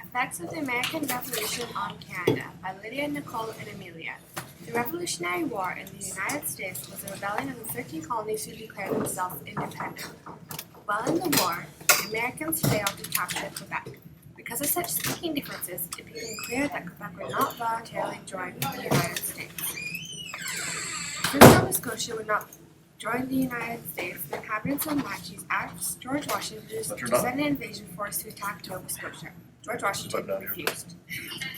Effects of the American Revolution on Canada by Lydia Nicole and Amelia. The Revolutionary War in the United States was a rebellion of the 13 colonies who declared themselves independent. While in the war, the Americans failed to capture Quebec. Because of such speaking differences, it became clear that Quebec would not voluntarily join the United States. Since Nova Scotia would not join the United States, the inhabitants of Matthews asked George Washington to send an invasion force to attack Nova Scotia. George Washington refused.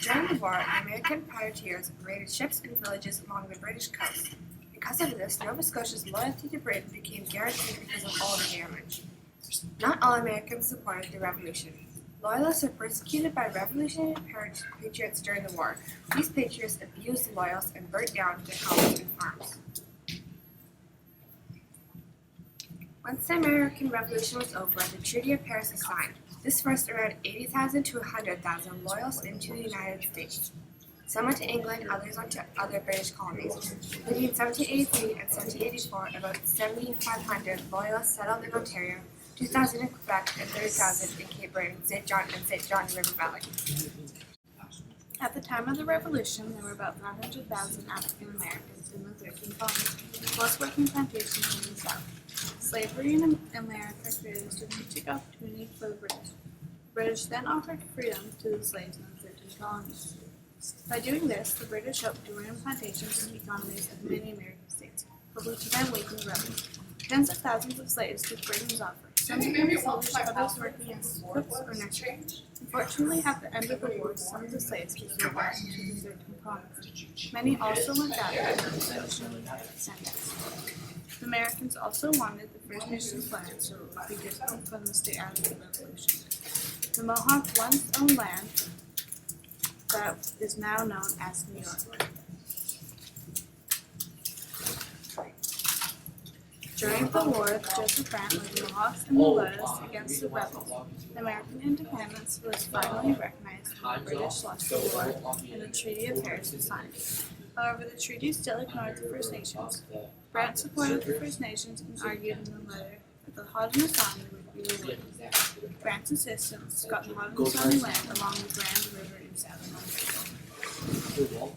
During the war, the American privateers raided ships and villages along the British coast. Because of this, Nova Scotia's loyalty to Britain became guaranteed because of all the damage. Not all Americans supported the revolution. Loyalists were persecuted by revolutionary patriots during the war. These patriots abused the loyalists and burnt down their homes and farms. Once the American Revolution was over, the Treaty of Paris was signed. This forced around 80,000 to 100,000 loyalists into the United States. Some went to England, others went to other British colonies. Between 1783 and 1784, about 7,500 loyalists settled in Ontario, 2,000 in Quebec, and 30,000 in Cape Breton, St. John, and St. John River Valley. At the time of the Revolution, there were about 900,000 African Americans in the 13 colonies, plus working plantations in the South. Slavery in America created a strategic opportunity for the British. The British then offered freedom to the slaves in the 13 colonies. By doing this, the British hoped to ruin plantations and economies of many American states, hoping to then weaken the rebels. Tens of thousands of slaves took Britain's offer. Some became soldiers, others working as cooks or nurses. Unfortunately, at the end of the war, some of the slaves became back into the 13 colonies. Many also went back to their original descendants. The Americans also wanted the First Nations land, so it would be difficult for them to stay out of the Revolution. The Mohawks once owned land that is now known as New York. During the war, Joseph Brant led the Mohawks and the Loyalists against the rebels. American independence was finally recognized and the British lost the war and the Treaty of Paris was signed. However, the treaty still ignored the First Nations. Brant supported the First Nations and argued in the letter that the Haudenosaunee would be rewarded. Brant's assistants got the Haudenosaunee land along the Grand River in southern Ontario.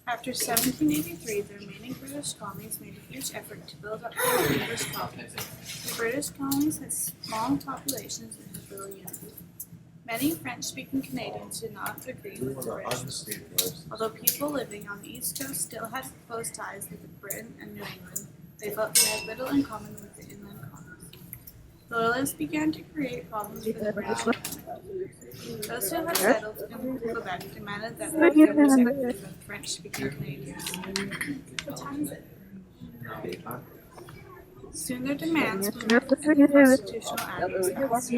After 1783, the remaining British colonies made a huge effort to build up their British colonies. The British colonies had small populations and had little unity. Many French-speaking Canadians did not agree with the British. Although people living on the East Coast still had close ties with Britain and New England, they felt they had little in common with the inland colonies. Loyalists began to create problems for the British government. Those who had settled in Quebec demanded that they be separate from French-speaking Canadians. What time is it? Soon their demands were met and the Constitutional Act was passed.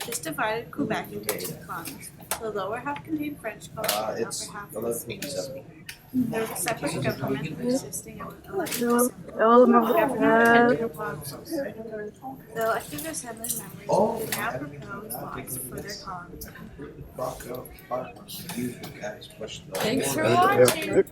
This divided Quebec into two colonies. The lower half contained French colonies and the upper half was English-speaking. There was a separate government consisting of an elected assembly. Governor and two consuls. The elected assembly members could now propose laws for their colonies. Thanks for watching.